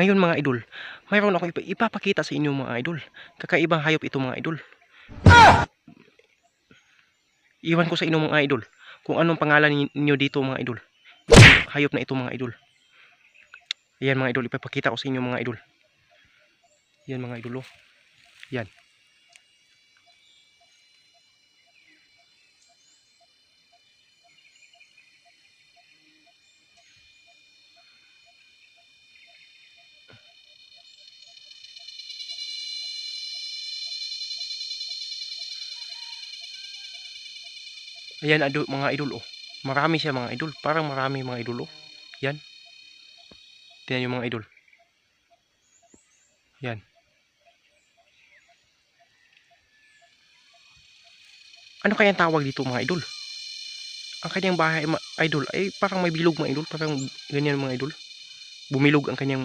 Ngayon mga idol, mayroon akong ipapakita sa inyo mga idol. Kakaibang hayop ito mga idol. Iwan ko sa inyo mga idol kung anong pangalan niyo dito mga idol. Hayop na ito mga idol. Ayan mga idol, ipapakita ko sa inyo mga idol. Yan mga idol, oh. Yan. Ayan mga idol, oh. Marami siya mga idol. Parang marami mga idol, oh. Yan. Tingnan nyo mga idol. Yan. Ano kayang tawag dito mga idol? Ang kanyang bahay idol ay parang may bilog mga idol. Parang ganyan mga idol. Bumilog ang kanyang